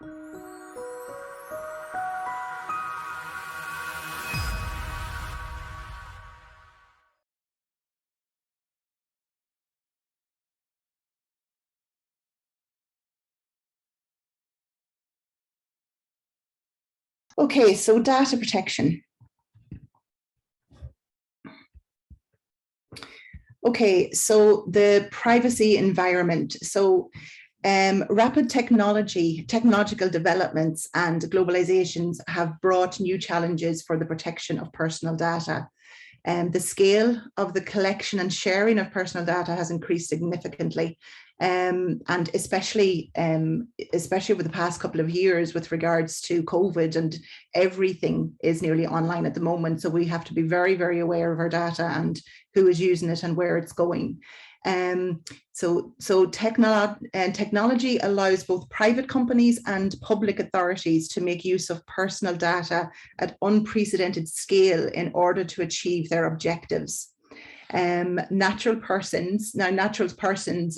Okay, so data protection. Okay, so the privacy environment. So rapid technological developments and globalizations have brought new challenges for the protection of personal data. The scale of the collection and sharing of personal data has increased significantly, and especially over the past couple of years with regards to COVID, and everything is nearly online at the moment. So we have to be very, very aware of our data and who is using it and where it's going. So technology allows both private companies and public authorities to make use of personal data at unprecedented scale in order to achieve their objectives. Natural persons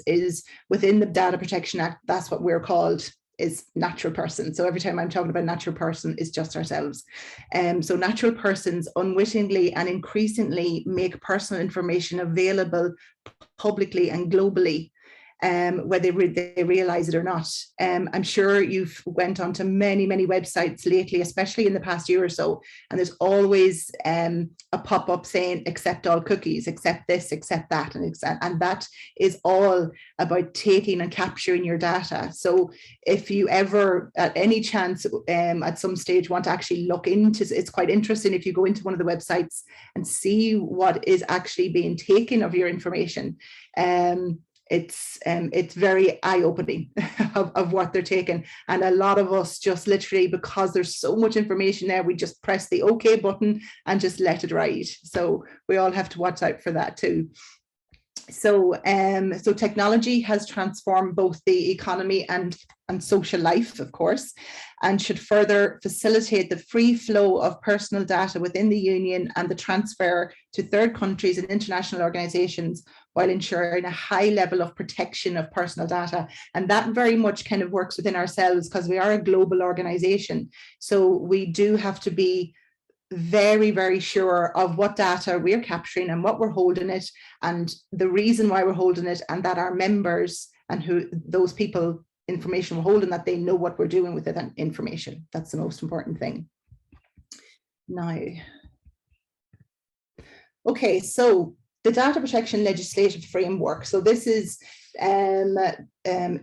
is within the Data Protection Act. That's what we're called, is natural person. So every time I'm talking about natural person, it's just ourselves. So natural persons unwittingly and increasingly make personal information available publicly and globally, whether they realize it or not. I'm sure you've went onto many websites lately, especially in the past year or so, and there's always a pop-up saying accept all cookies, accept this, accept that, and that is all about taking and capturing your data. So if you ever at any chance at some stage want to actually look into, it's quite interesting if you go into one of the websites and see what is actually being taken of your information. It's very eye-opening of what they're taking. And a lot of us just literally, because there's so much information there, we just press the OK button and just let it ride. So we all have to watch out for that too. So technology has transformed both the economy and social life, of course, and should further facilitate the free flow of personal data within the Union and the transfer to third countries and international organisations, while ensuring a high level of protection of personal data. And that very much kind of works within ourselves, because we are a global organisation. So we do have to be very, very sure of what data we're capturing and what we're holding it, and the reason why we're holding it, and that our members and who those people information we're holding, that they know what we're doing with it and information. That's the most important thing. Now, okay, so the data protection legislative framework. So this is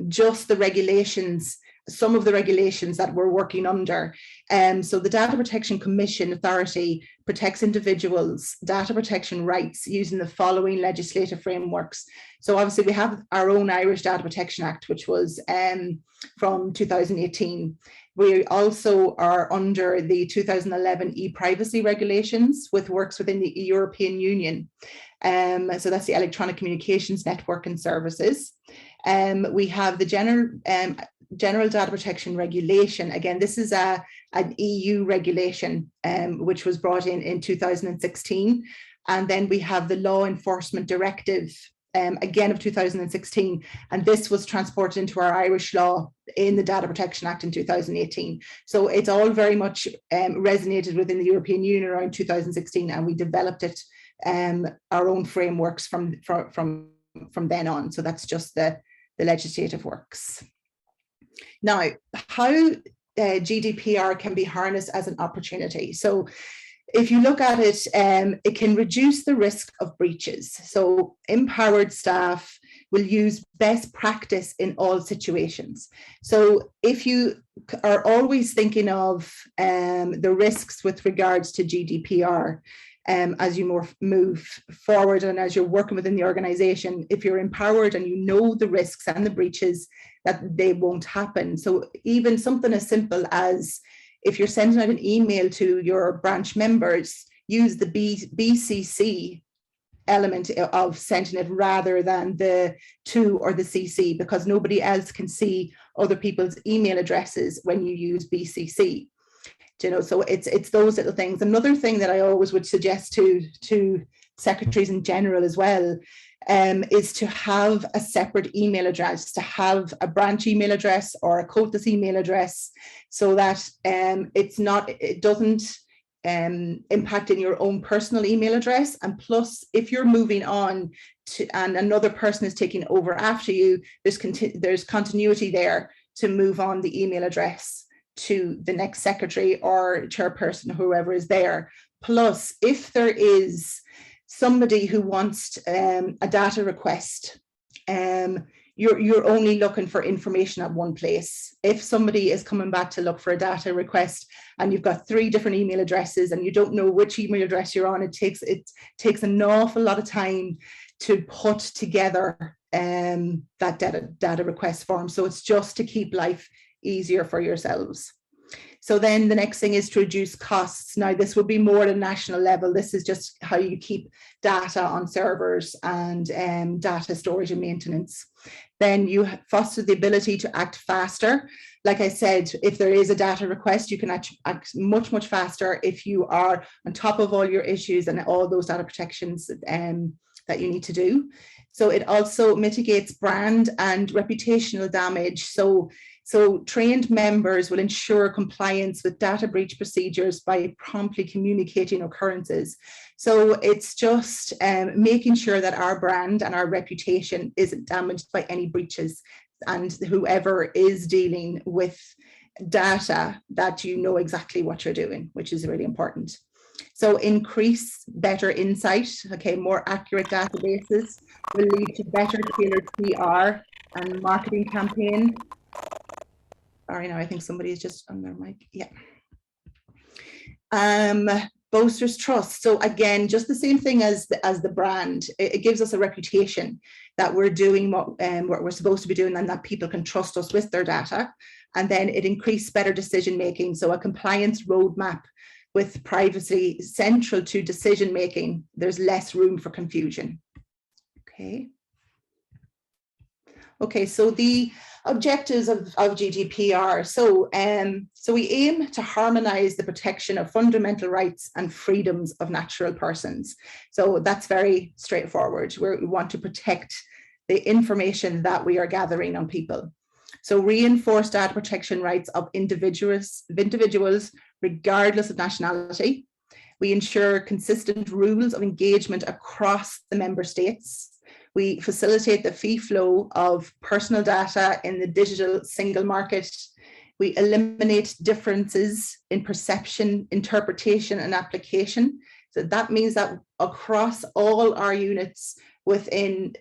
just the regulations, some of the regulations that we're working under. So the Data Protection Commission Authority protects individuals' data protection rights using the following legislative frameworks. So obviously we have our own Irish Data Protection Act, which was from 2018. We also are under the 2011 e-privacy regulations, which works within the European Union. So that's the Electronic Communications Network and Services. We have the General Data Protection Regulation. Again, this is an EU regulation, which was brought in 2016. And then we have the Law Enforcement Directive, again of 2016. And this was transported into our Irish law in the Data Protection Act in 2018. So it's all very much resonated within the European Union around 2016, and we developed it, our own frameworks from then on. So that's just the legislative works. Now, how GDPR can be harnessed as an opportunity. So if you look at it, it can reduce the risk of breaches. So empowered staff will use best practice in all situations. So if you are always thinking of the risks with regards to GDPR, as you move forward and as you're working within the organization, if you're empowered and you know the risks and the breaches, that they won't happen. So even something as simple as if you're sending out an email to your branch members, use the BCC element of sending it rather than the to or the CC, because nobody else can see other people's email addresses when you use BCC. You know, so it's those little things. Another thing that I always would suggest to secretaries in general as well, is to have a separate email address, to have a branch email address or a Comhaltas email address, so that it doesn't impact in your own personal email address. And plus, if you're moving on and another person is taking over after you, there's continuity there to move on the email address to the next secretary or chairperson, whoever is there. Plus, if there is somebody who wants a data request, you're only looking for information at one place. If somebody is coming back to look for a data request and you've got 3 different email addresses and you don't know which email address you're on, it takes an awful lot of time to put together that data request form. So it's just to keep life easier for yourselves. So then the next thing is to reduce costs. Now, this would be more at a national level. This is just how you keep data on servers and data storage and maintenance. Then you foster the ability to act faster. Like I said, if there is a data request, you can act much, much faster if you are on top of all your issues and all those data protections that you need to do. So it also mitigates brand and reputational damage. So trained members will ensure compliance with data breach procedures by promptly communicating occurrences. So it's just making sure that our brand and our reputation isn't damaged by any breaches, and whoever is dealing with data, that you know exactly what you're doing, which is really important. So increase better insight, okay, more accurate databases will lead to better tailored PR and marketing campaign. Sorry, now I think somebody is just on their mic. Yeah. Bolsters trust. So again, just the same thing as the brand. It gives us a reputation that we're doing what we're supposed to be doing, and that people can trust us with their data. And then it increased better decision making. So a compliance roadmap with privacy central to decision making. There's less room for confusion. Okay. Okay, so the objectives of GDPR. So we aim to harmonise the protection of fundamental rights and freedoms of natural persons. So that's very straightforward. We want to protect the information that we are gathering on people. So reinforce data protection rights of individuals regardless of nationality. We ensure consistent rules of engagement across the member states. We facilitate the free flow of personal data in the digital single market. We eliminate differences in perception, interpretation, and application. So that means that across all our units within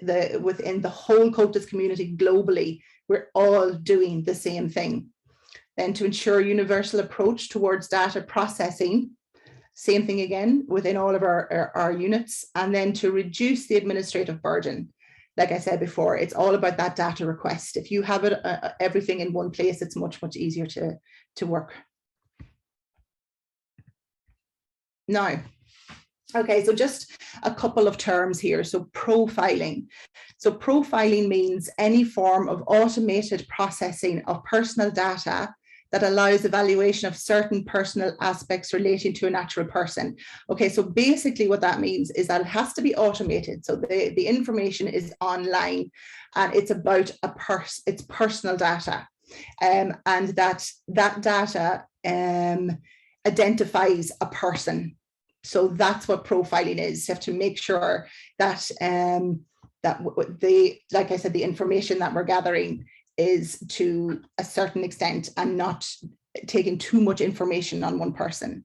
the whole Comhaltas community globally, we're all doing the same thing. Then to ensure universal approach towards data processing, same thing again within all of our units, and then to reduce the administrative burden. Like I said before, it's all about that data request. If you have it everything in one place, it's much, much easier to work. Now, okay, so just a couple of terms here. So profiling. So profiling means any form of automated processing of personal data that allows evaluation of certain personal aspects relating to a natural person. Okay, so basically what that means is that it has to be automated. So the information is online and it's about it's personal data. And that data identifies a person. So that's what profiling is. You have to make sure that like I said, the information that we're gathering is to a certain extent and not taking too much information on one person.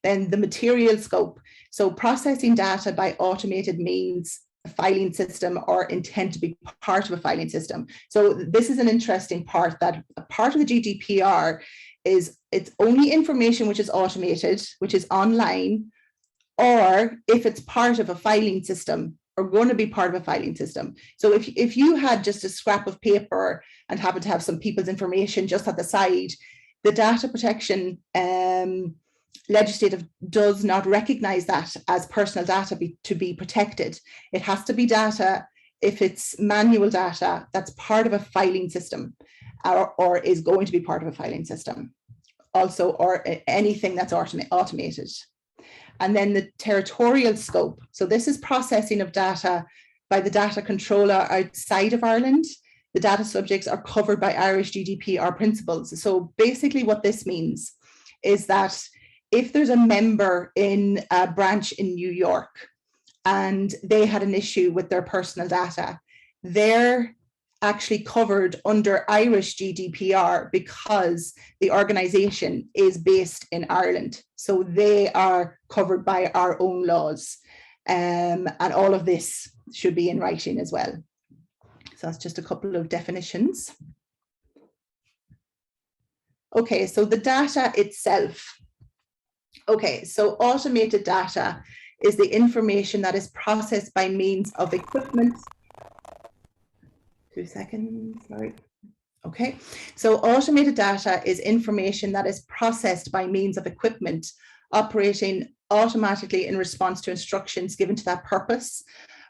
Then the material scope. So processing data by automated means, a filing system, or intend to be part of a filing system. So this is an interesting part, that a part of the GDPR is it's only information which is automated, which is online, or if it's part of a filing system, are going to be part of a filing system. So if you had just a scrap of paper and happen to have some people's information just at the side, the data protection legislative does not recognize that as personal data to be protected. It has to be data, if it's manual data, that's part of a filing system or is going to be part of a filing system also, or anything that's automated. And then the territorial scope. So this is processing of data by the data controller outside of Ireland, the data subjects are covered by Irish GDPR principles. So basically what this means is that if there's a member in a branch in New York and they had an issue with their personal data, they're actually covered under Irish GDPR because the organisation is based in Ireland. So they are covered by our own laws. And all of this should be in writing as well. So that's just a couple of definitions. Okay, so the data itself. Okay, so automated data is the information that is processed by means of equipment. 2 seconds, sorry. Okay, so automated data is information that is processed by means of equipment operating automatically in response to instructions given to that purpose,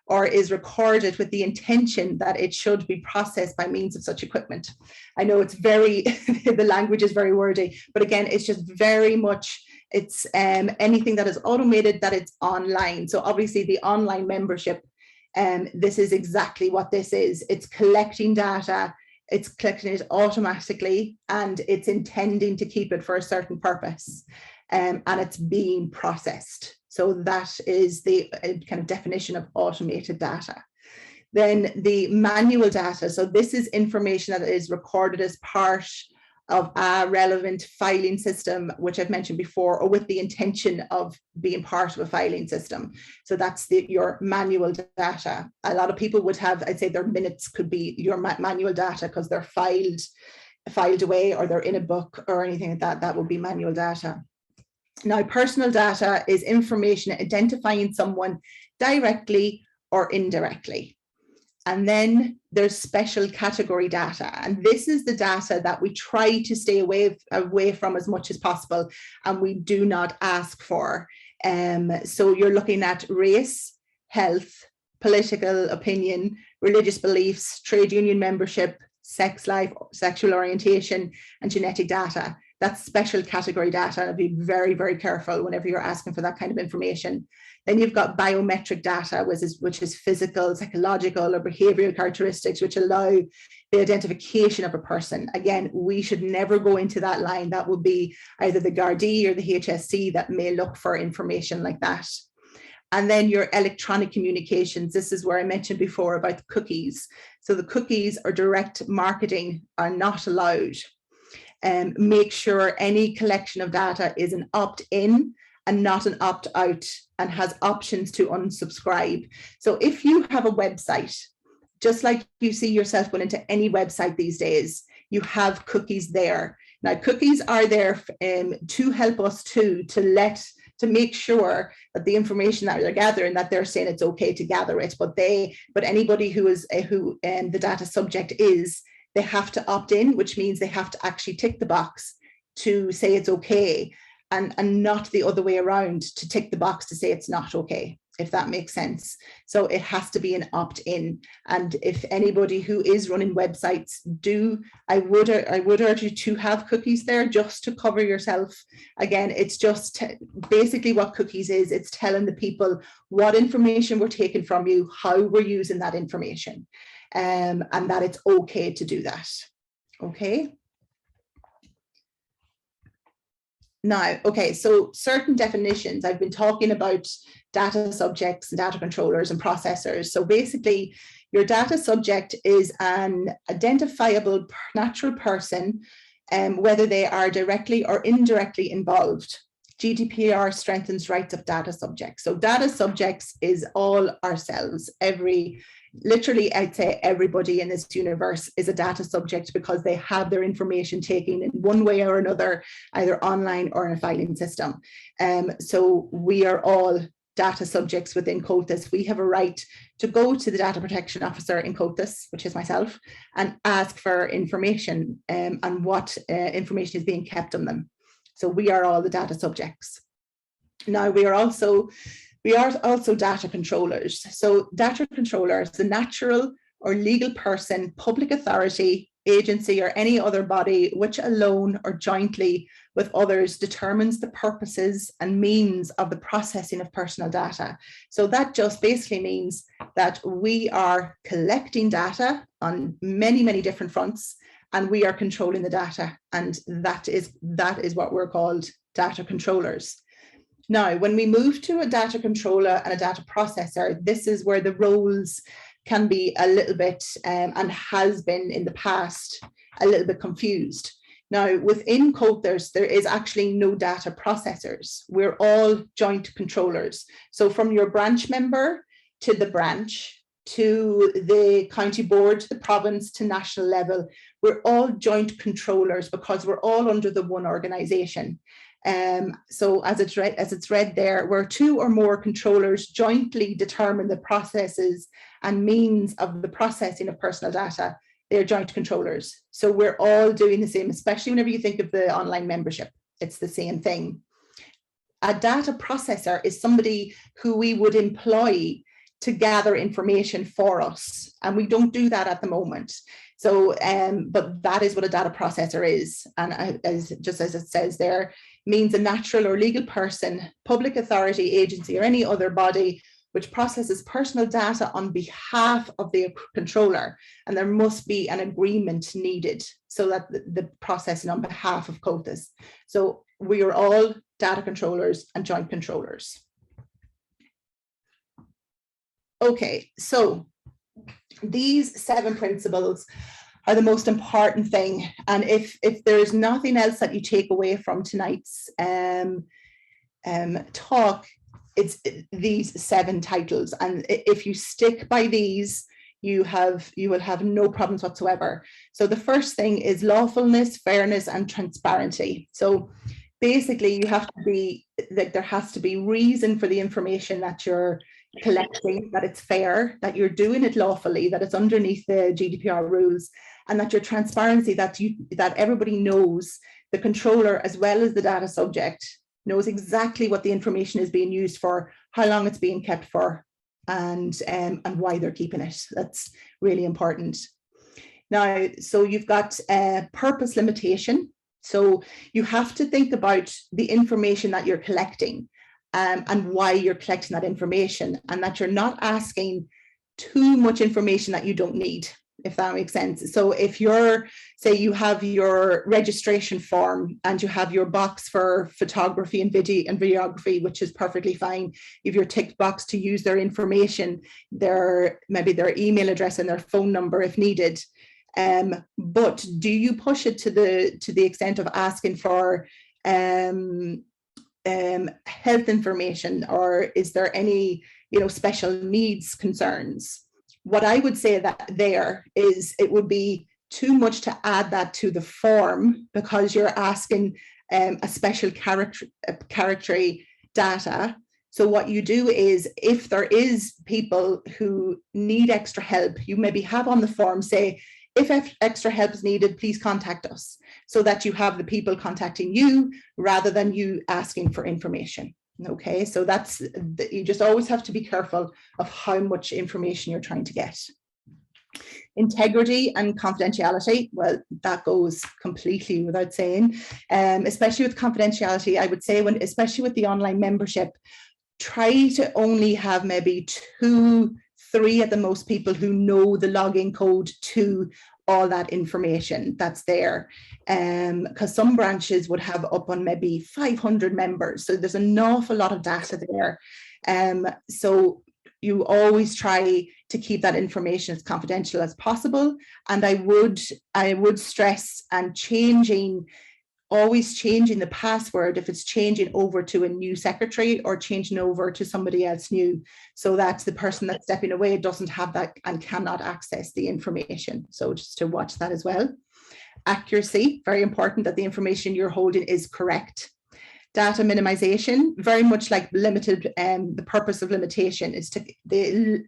or is recorded with the intention that it should be processed by means of such equipment. I know it's very, the language is very wordy, but again, it's just very much, it's anything that is automated, that it's online. So obviously the online membership, this is exactly what this is. It's collecting data, it's collecting it automatically, and it's intending to keep it for a certain purpose, and it's being processed. So that is the kind of definition of automated data. Then the manual data. So this is information that is recorded as part of a relevant filing system, which I've mentioned before, or with the intention of being part of a filing system. So that's your manual data. A lot of people would have, I'd say their minutes could be your manual data because they're filed away, or they're in a book or anything like that. That would be manual data. Now, personal data is information identifying someone directly or indirectly. And then there's special category data. And this is the data that we try to stay away from as much as possible, and we do not ask for. So you're looking at race, health, political opinion, religious beliefs, trade union membership, sex life, sexual orientation, and genetic data. That's special category data, and be very, very careful whenever you're asking for that kind of information. Then you've got biometric data, which is physical, psychological, or behavioral characteristics, which allow the identification of a person. Again, we should never go into that line. That would be either the Gardaí or the HSC that may look for information like that. And then your electronic communications. This is where I mentioned before about the cookies. So the cookies or direct marketing are not allowed. Make sure any collection of data is an opt-in and not an opt-out, and has options to unsubscribe. So if you have a website, just like you see yourself going into any website these days, you have cookies there. Now, cookies are there to help us to make sure that the information that they're gathering, that they're saying it's okay to gather it, but anybody who the data subject is, they have to opt in, which means they have to actually tick the box to say it's okay, and not the other way around, to tick the box to say it's not okay, if that makes sense. So it has to be an opt-in. And if anybody who is running websites I would urge you to have cookies there, just to cover yourself. Again, it's just basically what cookies is. It's telling the people what information we're taking from you, how we're using that information, and that it's okay to do that. Okay. Now, okay, so certain definitions. I've been talking about data subjects and data controllers and processors. So basically, your data subject is an identifiable natural person, whether they are directly or indirectly involved. GDPR strengthens rights of data subjects. So data subjects is all ourselves. Literally, I'd say everybody in this universe is a data subject, because they have their information taken in one way or another, either online or in a filing system. So we are all data subjects within Comhaltas. We have a right to go to the data protection officer in Comhaltas, which is myself, and ask for information on what information is being kept on them. So we are all the data subjects. Now, we are also data controllers. So data controller is the natural or legal person, public authority, agency, or any other body which alone or jointly with others determines the purposes and means of the processing of personal data. So that just basically means that we are collecting data on many, many different fronts, and we are controlling the data. And that is what we're called data controllers. Now, when we move to a data controller and a data processor, this is where the roles can be a little bit, and has been in the past, a little bit confused. Now, within Cothers, there is actually no data processors. We're all joint controllers. So from your branch member to the branch, to the county board, to the province, to national level, we're all joint controllers because we're all under the one organisation. So as it's read there, where two or more controllers jointly determine the processes and means of the processing of personal data, they're joint controllers. So we're all doing the same, especially whenever you think of the online membership, it's the same thing. A data processor is somebody who we would employ to gather information for us, and we don't do that at the moment. So, but that is what a data processor is, and just as it says there, means a natural or legal person, public authority, agency, or any other body which processes personal data on behalf of the controller, and there must be an agreement needed so that the processing on behalf of COTAs. So we are all data controllers and joint controllers. Okay, so these 7 principles are the most important thing, and if there's nothing else that you take away from tonight's talk, it's these 7 titles, and if you stick by these, you will have no problems whatsoever. So the first thing is lawfulness, fairness, and transparency. So basically, you have to be like, there has to be reason for the information that you're collecting, that it's fair, that you're doing it lawfully, that it's underneath the GDPR rules, and that your transparency, that everybody knows, the controller as well as the data subject knows exactly what the information is being used for, how long it's being kept for, and why they're keeping it. That's really important. Now, so you've got purpose limitation. So you have to think about the information that you're collecting, and why you're collecting that information, and that you're not asking too much information that you don't need, if that makes sense. So if you're, say you have your registration form and you have your box for photography and videography, which is perfectly fine. If you're ticked box to use their information, maybe their email address and their phone number if needed. But do you push it to the extent of asking for health information, or is there any special needs concerns? What I would say that there is, it would be too much to add that to the form, because you're asking a special character data. So what you do is, if there is people who need extra help, you maybe have on the form say, if extra help is needed, please contact us, so that you have the people contacting you rather than you asking for information. Okay, so you just always have to be careful of how much information you're trying to get. Integrity and confidentiality, well, that goes completely without saying, especially with confidentiality. I would say, especially with the online membership, try to only have maybe 2, 3 at the most people who know the login code to all that information that's there, because some branches would have up on maybe 500 members, so there's an awful lot of data there. So you always try to keep that information as confidential as possible, and I would stress and always changing the password if it's changing over to a new secretary or changing over to somebody else new, so that the person that's stepping away doesn't have that and cannot access the information. So just to watch that as well. Accuracy, very important that the information you're holding is correct. Data minimization, very much like limited, the purpose of limitation is to the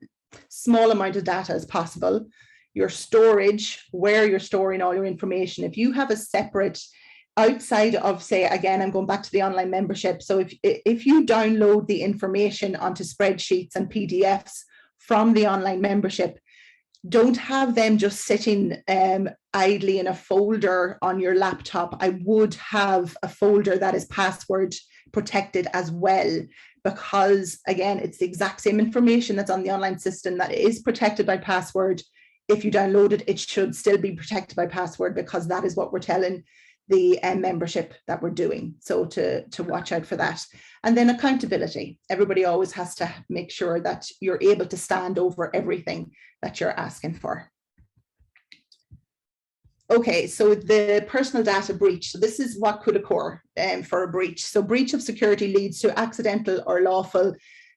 small amount of data as possible. Your storage, where you're storing all your information. If you have a separate, outside of, say, again, I'm going back to the online membership. So if you download the information onto spreadsheets and PDFs from the online membership, don't have them just sitting idly in a folder on your laptop. I would have a folder that is password protected as well, because again, it's the exact same information that's on the online system that is protected by password. If you download it, it should still be protected by password, because that is what we're telling the membership that we're doing. So to watch out for that. And then accountability. Everybody always has to make sure that you're able to stand over everything that you're asking for. Okay, so the personal data breach. So this is what could occur for a breach. So breach of security leads to accidental or lawful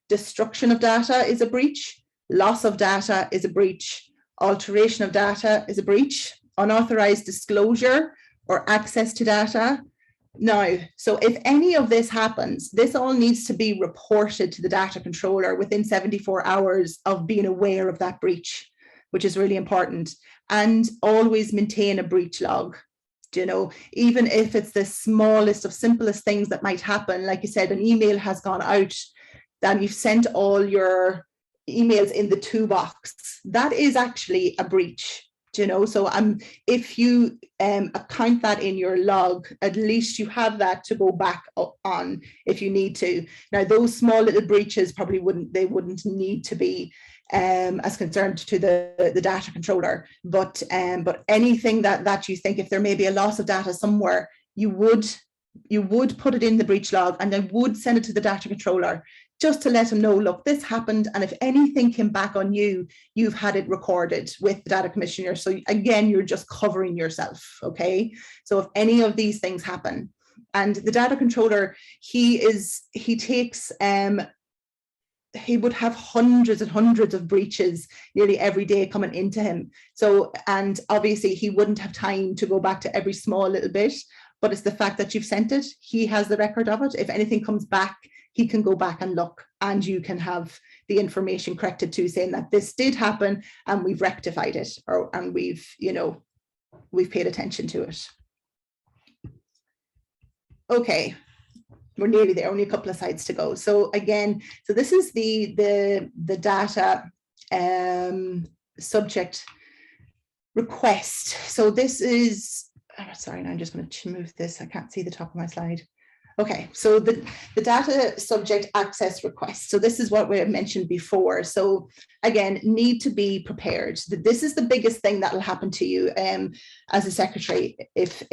destruction of data is a breach. Loss of data is a breach. Alteration of data is a breach. Unauthorized disclosure or access to data. Now, so if any of this happens, this all needs to be reported to the data controller within 74 hours of being aware of that breach, which is really important. And always maintain a breach log. You know, even if it's the smallest of simplest things that might happen, like you said, an email has gone out, then you've sent all your emails in the to box. That is actually a breach. You know, so if you account that in your log, at least you have that to go back on if you need to. Now, those small little breaches probably wouldn't need to be as concerned to the data controller, but anything that you think, if there may be a loss of data somewhere, you would put it in the breach log, and then would send it to the data controller just to let them know, look, this happened, and if anything came back on you, you've had it recorded with the data commissioner. So again, you're just covering yourself, okay? So if any of these things happen, and the data controller, he would have hundreds and hundreds of breaches nearly every day coming into him. So, and obviously he wouldn't have time to go back to every small little bit, but it's the fact that you've sent it, he has the record of it. If anything comes back, he can go back and look, and you can have the information corrected to saying that this did happen and we've rectified it, and we've paid attention to it. Okay, we're nearly there, only a couple of slides to go. So again, so this is the data subject request. So this is, sorry, now I'm just going to move this. I can't see the top of my slide. Okay, so the data subject access request. So this is what we mentioned before. So again, need to be prepared. This is the biggest thing that will happen to you as a secretary if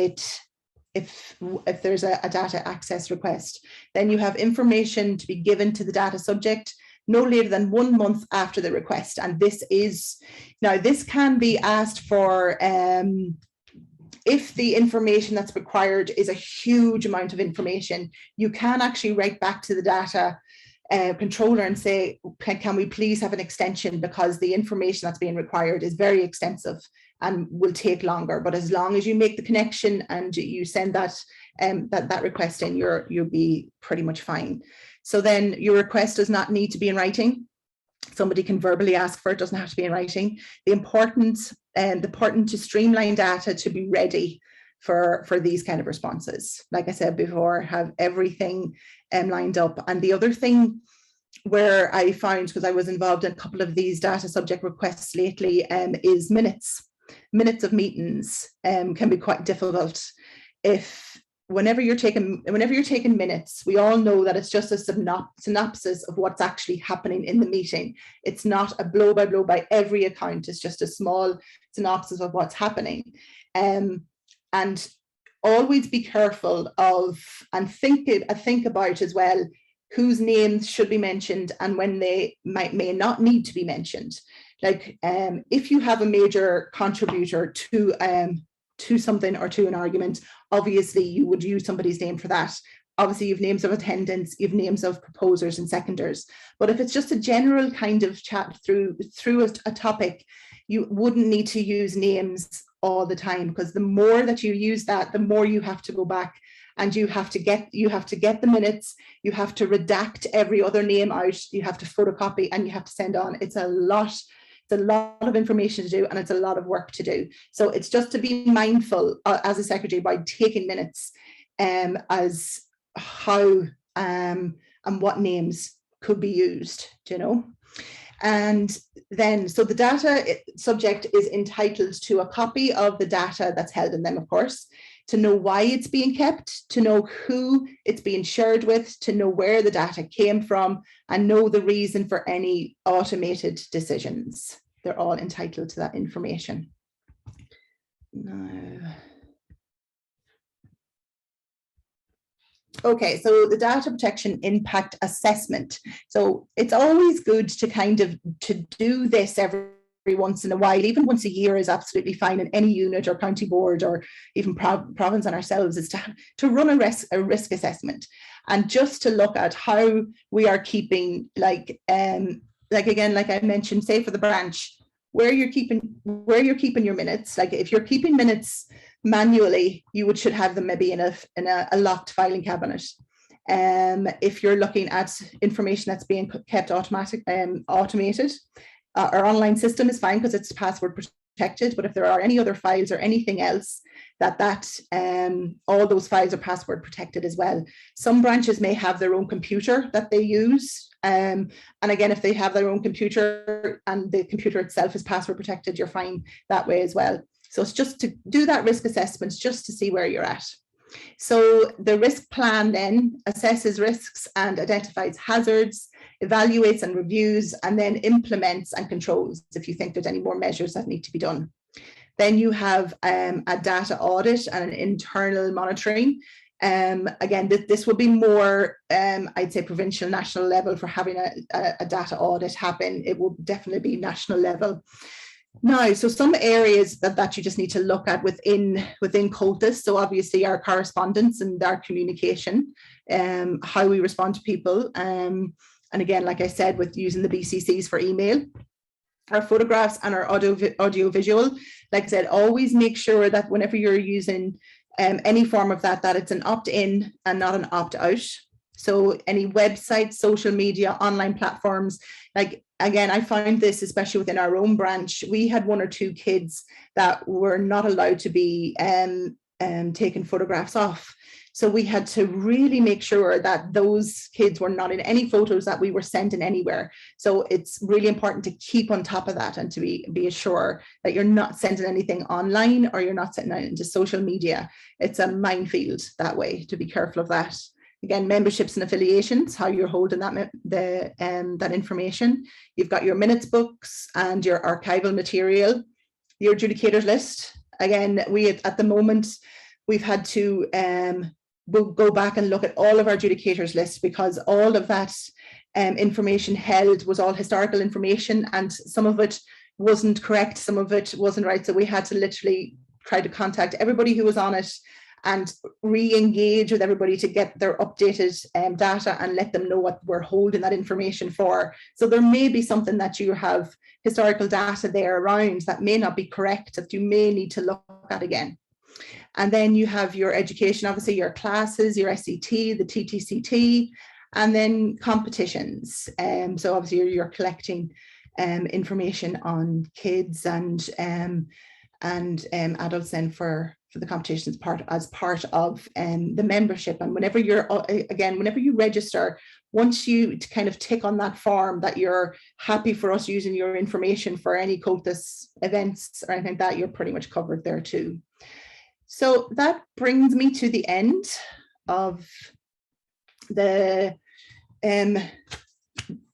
there's a data access request. Then you have information to be given to the data subject no later than 1 month after the request. And this can be asked for if the information that's required is a huge amount of information. You can actually write back to the data controller and say, can we please have an extension, because the information that's being required is very extensive and will take longer. But as long as you make the connection and you send that that request in, you'll be pretty much fine. So then your request does not need to be in writing. Somebody can verbally ask for it, doesn't have to be in writing. The important to streamline data to be ready for these kind of responses. Like I said before, have everything lined up. And the other thing where I found, because I was involved in a couple of these data subject requests lately, is minutes. Minutes of meetings can be quite difficult. Whenever you're taking minutes, we all know that it's just a synopsis of what's actually happening in the meeting. It's not a blow by blow by every account. It's just a small synopsis of what's happening. And always be careful of, and think about as well, whose names should be mentioned and when they may not need to be mentioned. Like if you have a major contributor to something or to an argument, obviously you would use somebody's name for that. Obviously you've names of attendants, you've names of proposers and seconders. But if it's just a general kind of chat through a topic, you wouldn't need to use names all the time, because the more that you use that, the more you have to go back and you have to get the minutes, you have to redact every other name out, you have to photocopy, and you have to send on. It's a lot of information to do, and it's a lot of work to do. So it's just to be mindful as a secretary by taking minutes as how and what names could be used, you know. And then, so the data subject is entitled to a copy of the data that's held in them, of course, to know why it's being kept, to know who it's being shared with, to know where the data came from, and know the reason for any automated decisions. They're all entitled to that information. Now, okay, so the data protection impact assessment. So it's always good to to do this every once in a while. Even once a year is absolutely fine in any unit or county board or even province and ourselves, is to run a risk assessment, and just to look at how we are keeping, like again, like I mentioned, say for the branch, where you're keeping your minutes. Like if you're keeping minutes manually, you should have them maybe in a locked filing cabinet. If you're looking at information that's being kept automated, our online system is fine because it's password protected. But if there are any other files or anything else, all those files are password protected as well. Some branches may have their own computer that they use. And again, if they have their own computer and the computer itself is password protected, you're fine that way as well. So it's just to do that risk assessment, just to see where you're at. So the risk plan then assesses risks and identifies hazards, evaluates and reviews, and then implements and controls if you think there's any more measures that need to be done. Then you have a data audit and an internal monitoring. Again, this will be more, I'd say, provincial, national level for having a data audit happen. It will definitely be national level. Now, so some areas that you just need to look at within Comhaltas. So obviously our correspondence and our communication, how we respond to people. And again, like I said, with using the BCCs for email, our photographs and our audio visual. Like I said, always make sure that whenever you're using any form of that it's an opt-in and not an opt-out. So any websites, social media, online platforms, like again, I found this, especially within our own branch, we had 1 or 2 kids that were not allowed to be taken photographs off. So we had to really make sure that those kids were not in any photos that we were sending anywhere. So it's really important to keep on top of that and to be assured that you're not sending anything online or you're not sending it into social media. It's a minefield that way, to be careful of that. Again, memberships and affiliations, how you're holding that information. You've got your minutes books and your archival material, your adjudicators list. Again, at the moment, we've had to we'll go back and look at all of our adjudicators lists, because all of that information held was all historical information, and some of it wasn't correct, some of it wasn't right. So we had to literally try to contact everybody who was on it and re-engage with everybody to get their updated data and let them know what we're holding that information for. So there may be something that you have historical data there around that may not be correct, that you may need to look at again. And then you have your education, obviously your classes, your SET, the TTCT, and then competitions. So obviously you're collecting information on kids and adults then for the competitions as part of the membership. And whenever you register, once you kind of tick on that form that you're happy for us using your information for any Comhaltas events or anything like that, you're pretty much covered there too. So that brings me to the end of the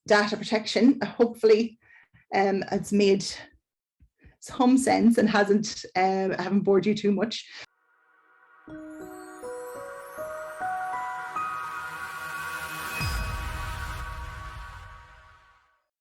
data protection. Hopefully it's made some sense and I haven't bored you too much.